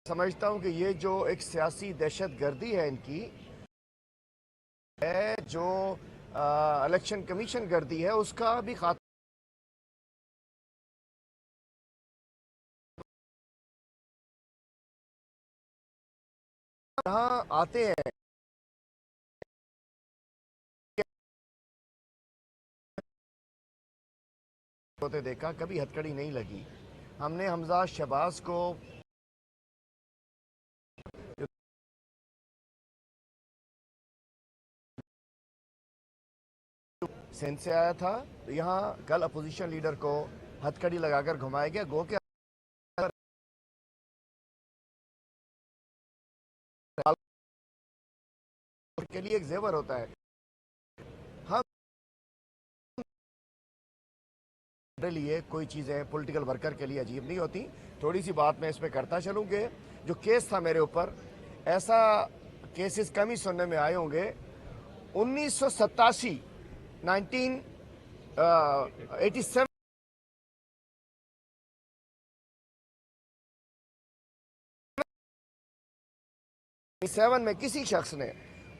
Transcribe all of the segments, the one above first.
समझता हूं कि ये जो एक सियासी दहशतगर्दी है इनकी है, जो इलेक्शन कमीशन गर्दी है, उसका भी खात्मा यहाँ आते हैं। होते देखा, कभी हथकड़ी नहीं लगी। हमने हमजा शहबाज को सिंध से आया था, तो यहाँ कल अपोजिशन लीडर को हथकड़ी लगाकर घुमाया गया। गो के के लिए एक जेवर होता है। हम लिए कोई चीज़ें पॉलिटिकल वर्कर के लिए अजीब नहीं होती। थोड़ी सी बात मैं इस पर करता चलूँ कि जो केस था मेरे ऊपर, ऐसा केसेस कम ही सुनने में आए होंगे। 1987 1987 में किसी शख्स ने,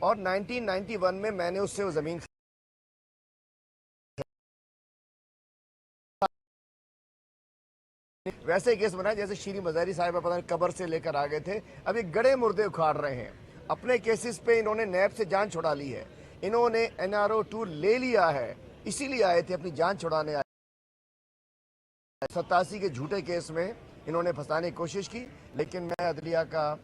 और 1991 में मैंने उससे वो जमीन वैसे ही केस बनाया जैसे शीरी मजारी साहब पता नहीं कब्र से लेकर आ गए थे। अभी गड़े मुर्दे उखाड़ रहे हैं। अपने केसेस पे इन्होंने नैब से जान छुड़ा ली है। इन्होंने NRO 2 ले लिया है, इसीलिए आए थे, अपनी जान छुड़ाने आए। 87 के झूठे केस में इन्होंने फंसाने की कोशिश की, लेकिन मैं अदलिया का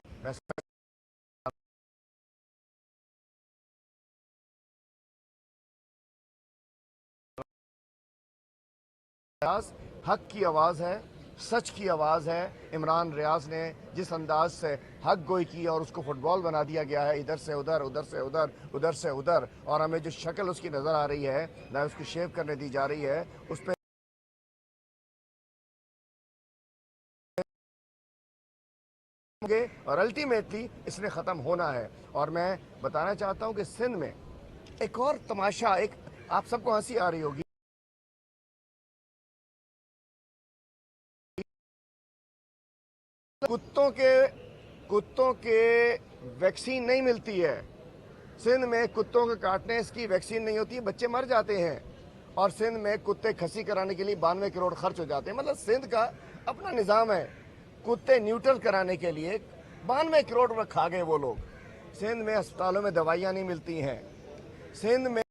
हक की आवाज़ है, सच की आवाज़ है। इमरान रियाज ने जिस अंदाज से हक गोई की और उसको फुटबॉल बना दिया गया है, इधर से उधर, उधर से उधर, उधर से उधर, और हमें जो शक्ल उसकी नज़र आ रही है, ना उसको शेव करने दी जा रही है, उस पर और अल्टीमेटली इसने ख़त्म होना है। और मैं बताना चाहता हूँ कि सिंध में एक और तमाशा, एक आप सबको हंसी आ रही होगी, कुत्तों के वैक्सीन नहीं मिलती है। सिंध में कुत्तों के काटने की वैक्सीन नहीं होती है, बच्चे मर जाते हैं। और सिंध में कुत्ते खसी कराने के लिए 92 करोड़ खर्च हो जाते हैं। मतलब सिंध का अपना निज़ाम है। कुत्ते न्यूट्रल कराने के लिए 92 करोड़ रुपये खा गए वो लोग। सिंध में अस्पतालों में दवाइयाँ नहीं मिलती हैं। सिंध में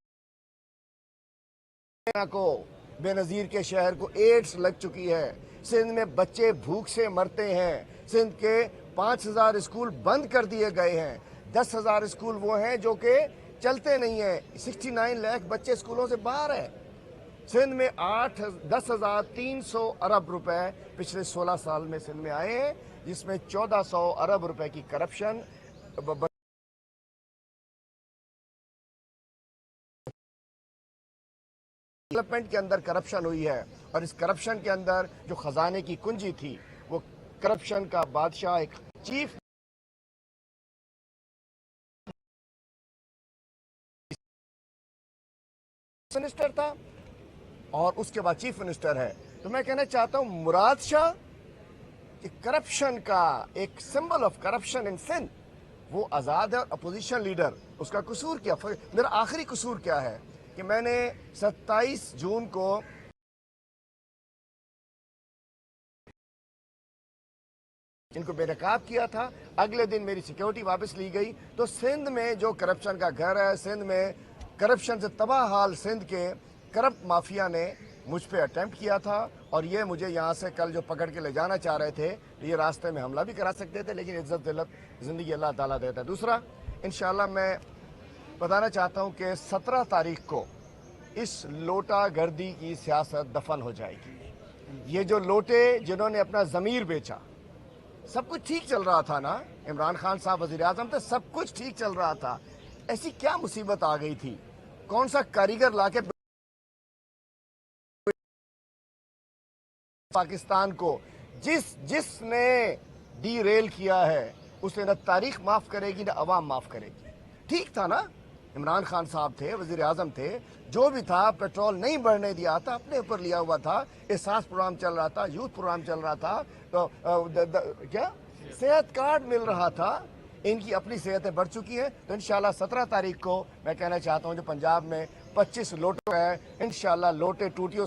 को बेनज़ीर के शहर को एड्स लग चुकी है। सिंध में बच्चे भूख से मरते हैं। सिंध के 5000 स्कूल बंद कर दिए गए हैं। 10,000 स्कूल वो हैं जो कि चलते नहीं हैं। 69 लाख बच्चे स्कूलों से बाहर हैं। सिंध में 10,300 अरब रुपए पिछले 16 साल में सिंध में आए हैं, जिसमें 1400 अरब रुपए की करप्शन, डेवलपमेंट के अंदर करप्शन हुई है। और इस करप्शन के अंदर जो खजाने की कुंजी थी, वो करप्शन का बादशाह एक चीफ मिनिस्टर था और उसके बाद चीफ मिनिस्टर है। तो मैं कहना चाहता हूं, मुराद शाह करप्शन का एक symbol of corruption in Sindh, वो आज़ाद है। और अपोजिशन लीडर, उसका कसूर क्या? मेरा आखिरी कसूर क्या है कि मैंने 27 जून को इनको बेनकाब किया था। अगले दिन मेरी सिक्योरिटी वापस ली गई। तो सिंध में जो करप्शन का घर है, सिंध में करप्शन से तबाह हाल सिंध के करप्ट माफिया ने मुझ पे अटेम्प्ट किया था। और ये मुझे यहाँ से कल जो पकड़ के ले जाना चाह रहे थे, तो ये रास्ते में हमला भी करा सकते थे, लेकिन इज्जत दिलत ज़िंदगी अल्लाह ताला देता है। दूसरा, इंशाल्लाह मैं बताना चाहता हूँ कि 17 तारीख को इस लोटा गर्दी की सियासत दफन हो जाएगी। ये जो लोटे जिन्होंने अपना ज़मीर बेचा, सब कुछ ठीक चल रहा था ना, इमरान खान साहब वज़ीर आज़म थे, सब कुछ ठीक चल रहा था। ऐसी क्या मुसीबत आ गई थी? कौन सा कारीगर लाके पाकिस्तान को जिसने डी रेल किया है, उसे न तारीख माफ करेगी न अवाम माफ करेगी। ठीक था ना, इमरान खान साहब थे, वज़ीर आज़म थे, जो भी था, पेट्रोल नहीं बढ़ने दिया था, अपने ऊपर लिया हुआ था। एहसास प्रोग्राम चल रहा था, यूथ प्रोग्राम चल रहा था। तो क्या सेहत कार्ड मिल रहा था। इनकी अपनी सेहतें बढ़ चुकी हैं। तो इंशाल्लाह 17 तारीख को मैं कहना चाहता हूं जो पंजाब में 25 लोटो है, इंशाल्लाह लोटे टूटियों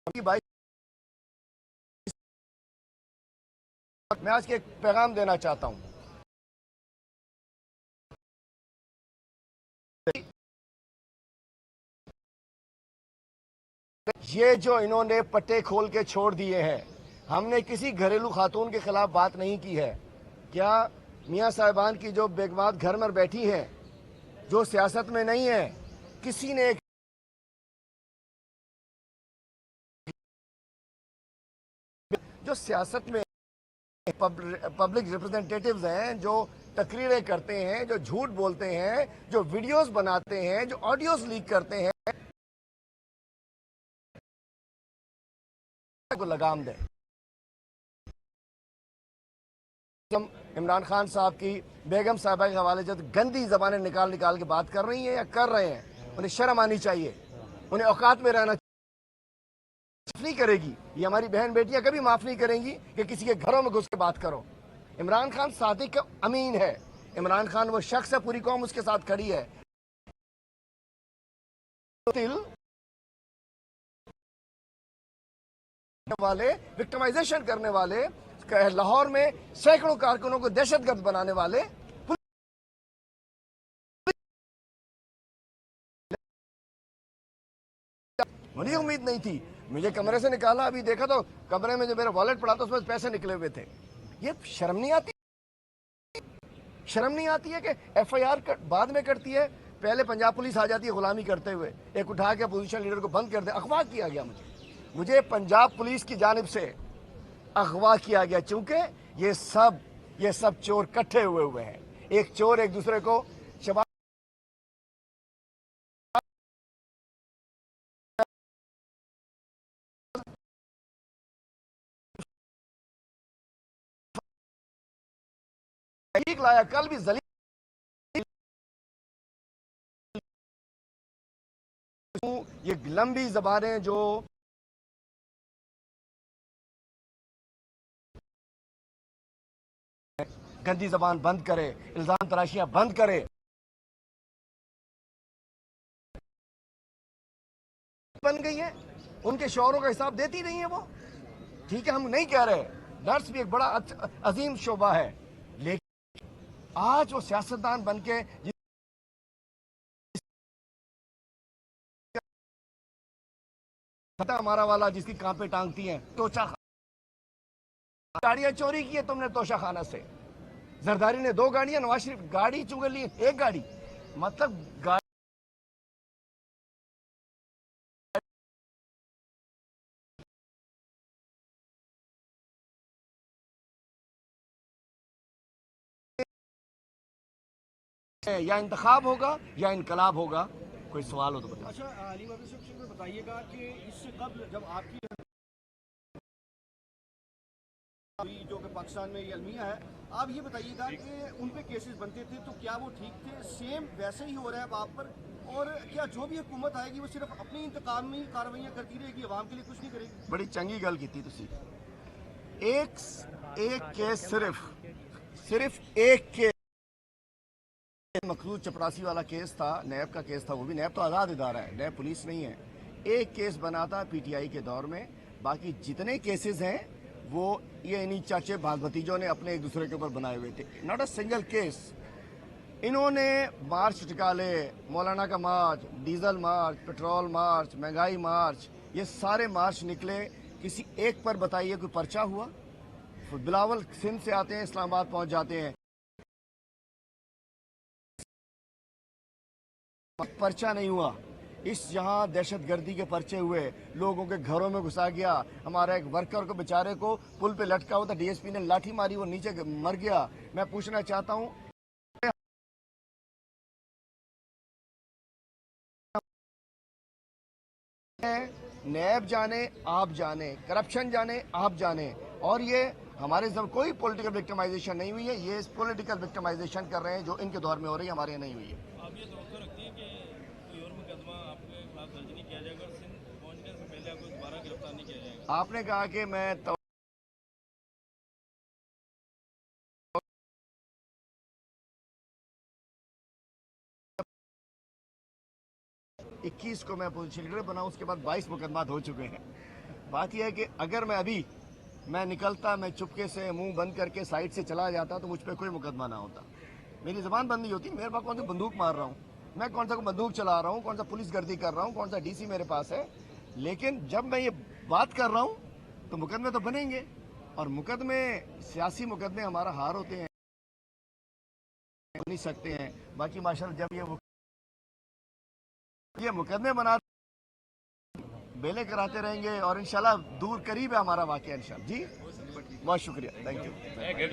भाई। मैं आज के एक पैगाम देना चाहता हूं। ये जो इन्होंने पट्टे खोल के छोड़ दिए हैं, हमने किसी घरेलू खातून के खिलाफ बात नहीं की है। क्या मियां साहिबान की जो बेगमात घर में बैठी हैं, जो सियासत में नहीं है, किसी ने जो सियासत में पब्लिक रिप्रेजेंटेटिव्स हैं, जो तकरीरें करते हैं, जो झूठ बोलते हैं, जो वीडियोस बनाते हैं, जो ऑडियोस लीक करते हैं, को लगाम दें। इमरान खान साहब की बेगम साहबा के हवाले जब गंदी जबानें निकाल निकाल के बात कर रही हैं या कर रहे हैं, उन्हें शर्म आनी चाहिए, उन्हें औकात में रहना नहीं करेगी। ये हमारी बहन बेटियां कभी माफ नहीं करेंगी कि किसी के घरों में घुस के बात करो। इमरान खान सादिक अमीन है। इमरान खान वो शख्स है, पूरी कौम उसके साथ खड़ी है। वाले विक्टिमाइजेशन करने वाले, लाहौर में सैकड़ों कारकुनों को दहशतगर्द बनाने वाले, मुझे उम्मीद नहीं थी। मुझे कमरे से निकाला, अभी देखा तो कमरे में जो मेरा वॉलेट पड़ा था उसमें पैसे निकले हुए थे। ये शर्म नहीं आती? शर्म नहीं आती है कि एफआईआर बाद में करती है, पहले पंजाब पुलिस आ जाती है गुलामी करते हुए, एक उठा के अपोजिशन लीडर को बंद कर दे। अगवा किया गया मुझे पंजाब पुलिस की जानिब से अगवा किया गया, चूंकि ये सब चोर इकट्ठे हुए हैं। एक चोर एक दूसरे को लाया, कल भी ये लंबी जबानें जो गंदी जबान बंद करे, इल्जाम तराशियां बंद करे। बन गई है, उनके शौहरों का हिसाब देती नहीं है वो। ठीक है, हम नहीं कह रहे, नर्स भी एक बड़ा अजीम शोबा है, लेकिन आज वो सियासतदान बन के हमारा वाला जिसकी कांपे टांगती हैं, तोशा गाड़ियां चोरी की है तुमने तोशा खाना से। जरदारी ने 2 गाड़ियां, नवाज शरीफ गाड़ी चुन ली 1 गाड़ी, मतलब गाड़ी या इंतखाब होगा या इनकलाब होगा। कोई सवाल हो तो बताइए। अच्छा, अली बताइएगा कि इससे कबल जब आपकी जो कि पाकिस्तान में ये अलमिया है, आप ये बताइएगा कि उन पे केसेस बनते थे तो क्या वो ठीक थे? सेम वैसे ही हो रहा है आप पर? और क्या जो भी हुकूमत आएगी वो सिर्फ अपनी इंतकामी कार्रवाइयाँ करती रहेगी, अवाम के लिए कुछ नहीं करेगी? बड़ी चंगी गल की थी। एक केस सिर्फ एक केस मखलूद चपरासी वाला केस था, नैब का केस था, वो भी नैब तो आज़ाद इदारा है, नैब पुलिस नहीं है। एक केस बना था पीटीआई के दौर में, बाकी जितने केसेस हैं वो ये इन्हीं चाचे भाग भतीजों ने अपने एक दूसरे के ऊपर बनाए हुए थे। Not a single case. इन्होंने मार्च निकाले, मौलाना का मार्च, डीजल मार्च, पेट्रोल मार्च, महंगाई मार्च, ये सारे मार्च निकले। किसी एक पर बताइए कोई पर्चा हुआ? बिलावल सिंध से आते हैं, इस्लामाबाद पहुंच जाते हैं, पर्चा नहीं हुआ। इस यहाँ दहशतगर्दी के पर्चे हुए, लोगों के घरों में घुसा गया। हमारा एक वर्कर को बेचारे को पुल पे लटका हुआ था, डीएसपी ने लाठी मारी, वो नीचे मर गया। मैं पूछना चाहता हूँ, नैब जाने आप जाने, करप्शन जाने आप जाने, और ये हमारे सब कोई पॉलिटिकल विक्टिमाइजेशन नहीं हुई है। ये पॉलिटिकल विक्टिमाइजेशन कर रहे हैं जो इनके दौर में हो रही है, हमारे यहाँ नहीं हुई है। आप ये तो रखती है कि कोई और मुकदमा आपके खिलाफ दर्ज नहीं किया जाएगा और सिंध पहुंचने से पहले आपको दोबारा गिरफ्तार नहीं किया जाएगा? आपने कहा कि मैं 21 को मैं अपोजिशन लीडर बना, उसके बाद 22 मुकदमात हो चुके हैं। बात यह है कि अगर मैं अभी निकलता, मैं चुपके से मुंह बंद करके साइड से चला जाता तो मुझ पर कोई मुकदमा ना होता, मेरी जबान बंद नहीं होती। मेरे पास कौन सी बंदूक मार रहा हूँ मैं, कौन सा बंदूक चला रहा हूँ, कौन सा पुलिस गर्दी कर रहा हूँ, कौन सा डीसी मेरे पास है। लेकिन जब मैं ये बात कर रहा हूँ तो मुकदमे तो बनेंगे, और मुकदमे, सियासी मुकदमे हमारा हार होते हैं, नहीं सकते हैं। बाकी माशाल्लाह जब ये मुकदमे बना बेले कराते रहेंगे, और इंशाल्लाह दूर करीब है हमारा वाकया इंशाल्लाह। जी बहुत शुक्रिया, थैंक यू।